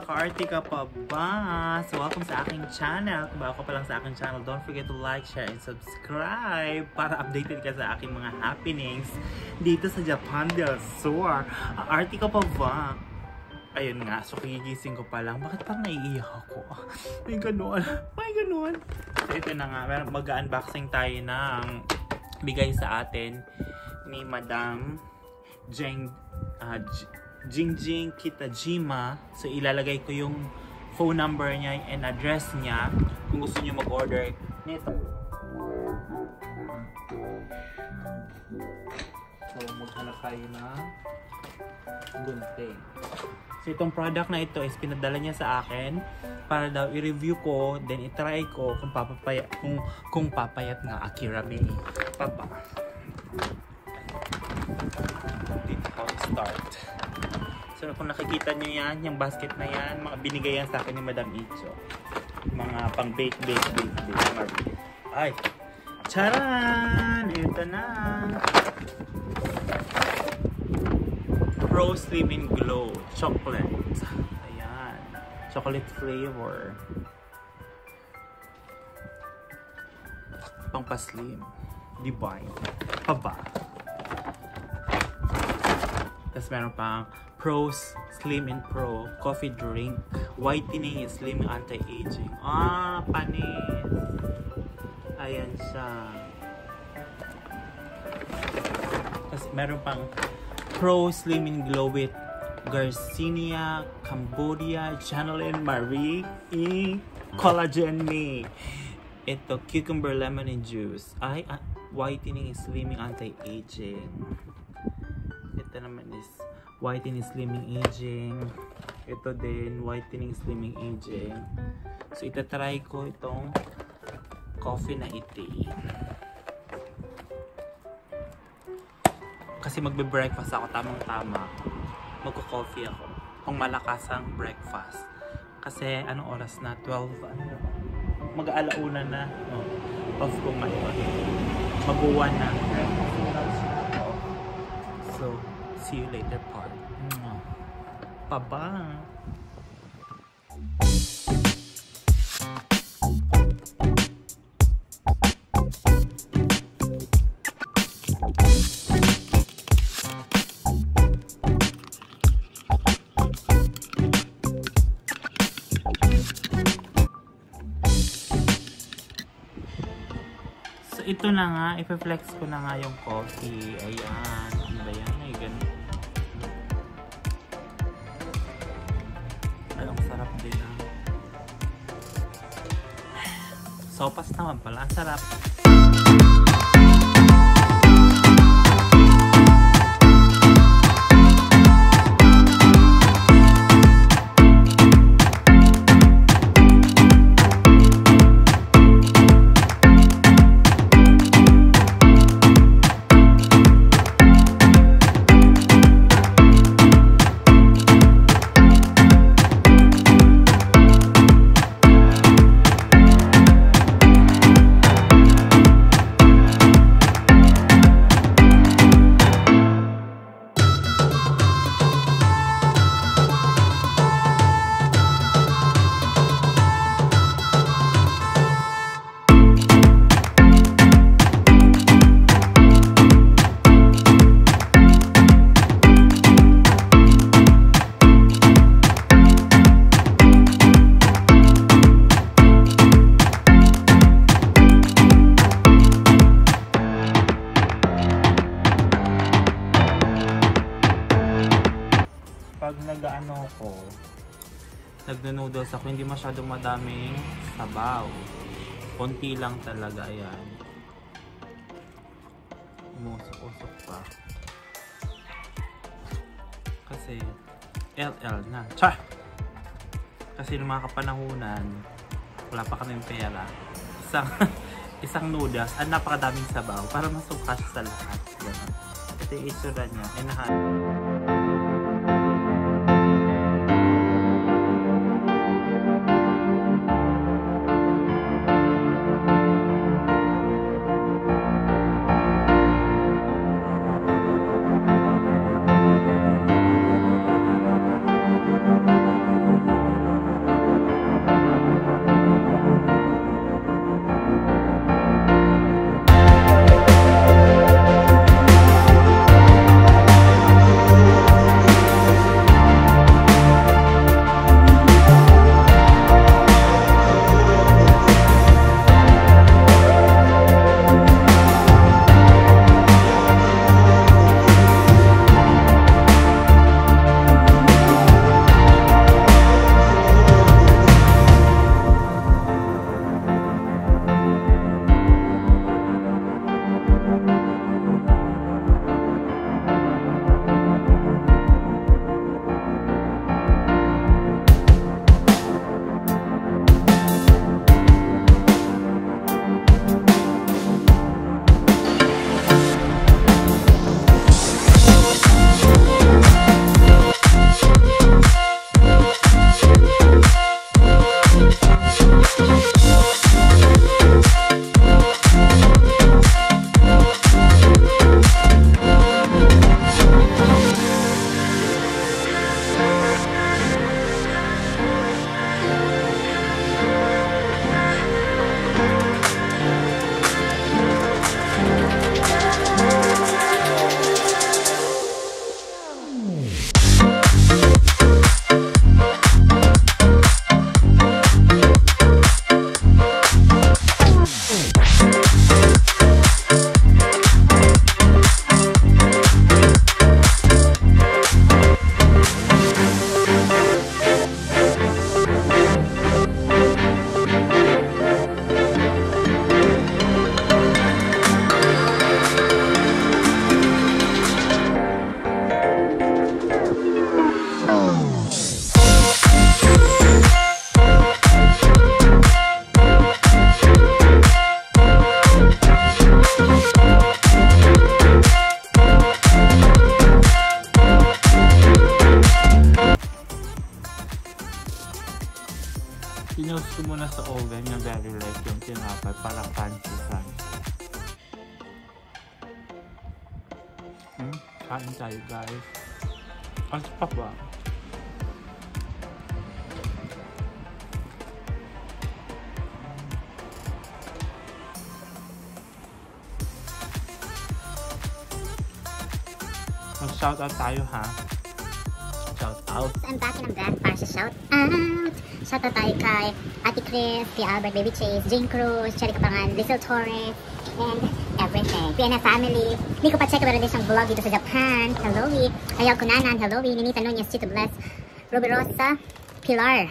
Ka-arte ka pa ba? So, welcome sa aking channel. Kung bago ka pa lang sa aking channel, don't forget to like, share, and subscribe para updated ka sa aking mga happenings dito sa Japan del Sur. Arte ka pa ba? Ayun nga, so kigising ko pa lang. Bakit parang naiiyak ako? May ganun. May ganun. So, ito na nga. Mag-unboxing tayo ng bigay sa atin ni Madam Jingjing Kitajima. So ilalagay ko yung phone number niya and address niya kung gusto niyo mag-order nito. So maghanap tayo na gunting. So itong product na ito is pinadala niya sa akin para daw i-review ko, then i-try ko kung papayat nga Akira May papa. Dito ako start. So kung nakikita nyo yan, yung basket na yan, mga binigay yan sa akin ni Madam Icho. Mga pang bake. Ay! Charan! Ito na! Pro Slim and Glow Chocolate. Ayan. Chocolate flavor. Pang pa-slim. Divine. Paba. Tapos meron pang Pro Slim and Pro Coffee Drink Whitening Slim Anti-Aging. Ah, panis. Ayan siya. Tapos meron pang Pro Slim and Glow with Garcinia, Cambodia, Janelyn Marie, Collagen Me. Ito, Cucumber Lemon and Juice. Ay, Whitening Slimming Anti-Aging. Ito naman is Whitening Slimming Aging. Ito din, Whitening Slimming Aging. So, itatry ko itong coffee na iti. Kasi magbe-breakfast ako, tamang-tama. Magko-coffee ako. Kung malakas ang breakfast. Kasi, anong oras na? 12, mag-aalauna na. Oh, off ko ngayon. Mag-1 na. So, see you later part. Bye-bye. So, ito na nga. Ipa-flex ko na nga yung coffee. Ayan. Ano ba yan? Ay, ganun. Ay, ang sarap din ah. Sopas naman pala. Ang sarap. Pag nag-ano ako, nagno-noodles ako, hindi masyadong madaming sabaw. Konti lang talaga, ayan. Umusok-usok pa. Kasi, LL na. Tsa! Kasi nung mga kapanahunan, wala pa kaming pera. Isang noodles, napakadaming sabaw para masukas sa lahat. Ganun. Ito yung isura niya. Inahan. Sinus ko muna sa oven na very light yung tinapay para crunchy. Kain tayo guys. Ang sarap ba? Mag-shoutout tayo ha. Shoutout. I'm back para sa shoutout. Shoutout tayo kay Ate Chris, si Albert, Baby Chase, Jane Cruz, Cherry Capangan, Lizelle Torres, and everything. PNF family. Hindi ko pa check meron din siyang vlog dito sa Japan. Hello, Ayaw Kunanan. Hello, Ninita Nunez, Chito Bless, Ruby Rosa, Pilar,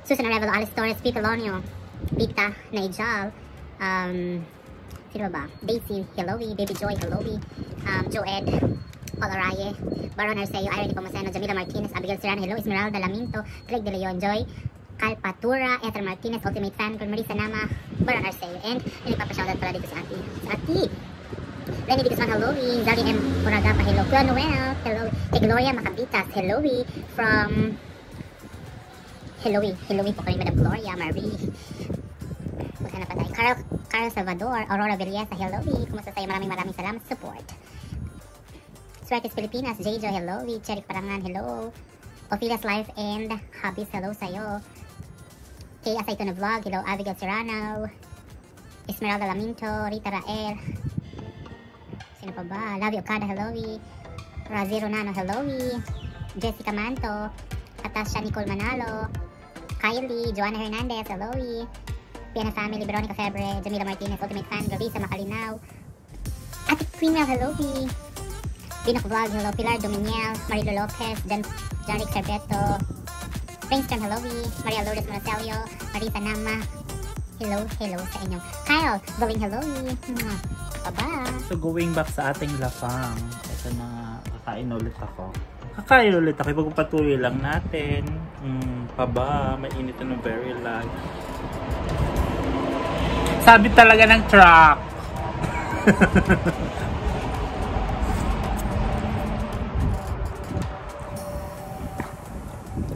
Susan Arevalo, Alice Torres, Pete Lonio, Pita, Nigel, sino ba? Daisy, hello, Baby Joy, hello, Joed, Paul Araye, Baron Arceo, Irene Pomoceno, Jamila Martinez, Abigail Serrano, hello, Esmeralda Laminto, Craig De Leon, Joy, Calpatura, Ether Martinez, Ultimate Fan, Marisa Nama, Baron Arceo, and nagpapashoutout pala dito sa Ati. Lenny Guzman, hello, Zali M. Poragapa, hello, Kuya Noel, hello, Gloria Macabitas, hello, from, hello po kami, Madam Gloria, Marie, maghanap pa tayo, Carl Salvador, Aurora Villesa, hello, kumusta sa'yo, maraming salamat sa support. Sweatis Pilipinas, J.Jo, hello, Cherry Parangan, hello, Ophelia's Life and Hobbies, hello sa'yo. Kay Asayto na Vlog, hello, Abigail Serrano, Esmeralda Laminto, Rita Rael, sino pa ba? Lavi Okada, hello, Raziro Nano, hello, Jessica Manto, Atasha Nicole Manalo, Kylie, Joanna Hernandez, hello, Piana Family, Veronica Febre, Jamila Martinez, Ultimate Fan, Gavisa Macalinaw, Ate Queenel, hello, Binok Vlog, hello, Pilar Dominiel, Marilo Lopez, Jarik Cerveto, Brainstorm, hello, Maria Lourdes Monacelio, Marisa Nama, hello sa inyo. Kyle, going hello, bye. So going back sa ating lapang, ito na, kakain ulit ako. Ipagpatuloy lang natin. Mainit na very light. Sabi talaga ng truck.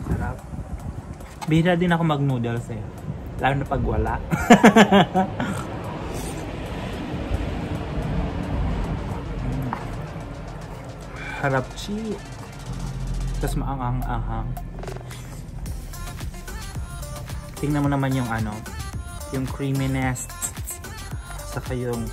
Sarap. Bihira din ako mag-noodles eh. Lalo na pag wala. Harap chi. Tapos maanghang-anghang. Tingnan mo naman yung yung creaminess. Saka yung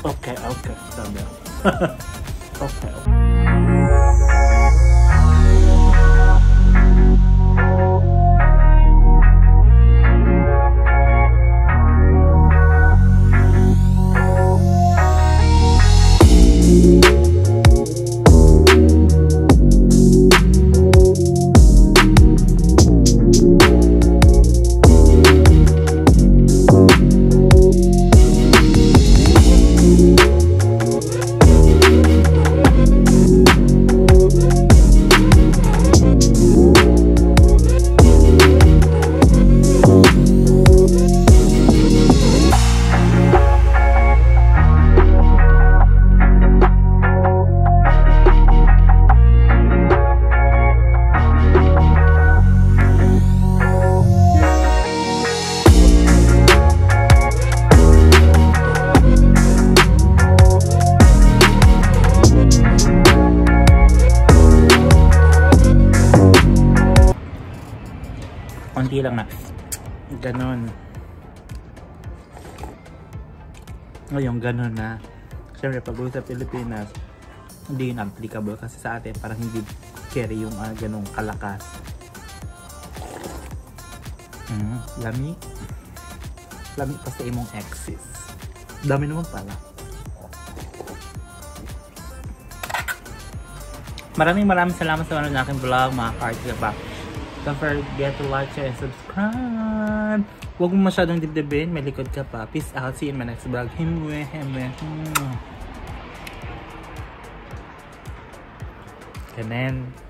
Okay. Sabi ako. Okay. Konti lang na ganon. Ngayon ganon na. Siyempre pag uwi sa Pilipinas hindi yun applicable kasi sa atin parang hindi carry yung ganong kalakas. Lami. Lami pa sa imong exes. Dami naman pala. Maraming salamat sa mga aking vlog, mga ka-arte pa. Don't forget to like, share, and subscribe. Huwag mo masyadong dibdibin, may likod ka pa. Peace out, see you in my next vlog. Himwe. Kanen.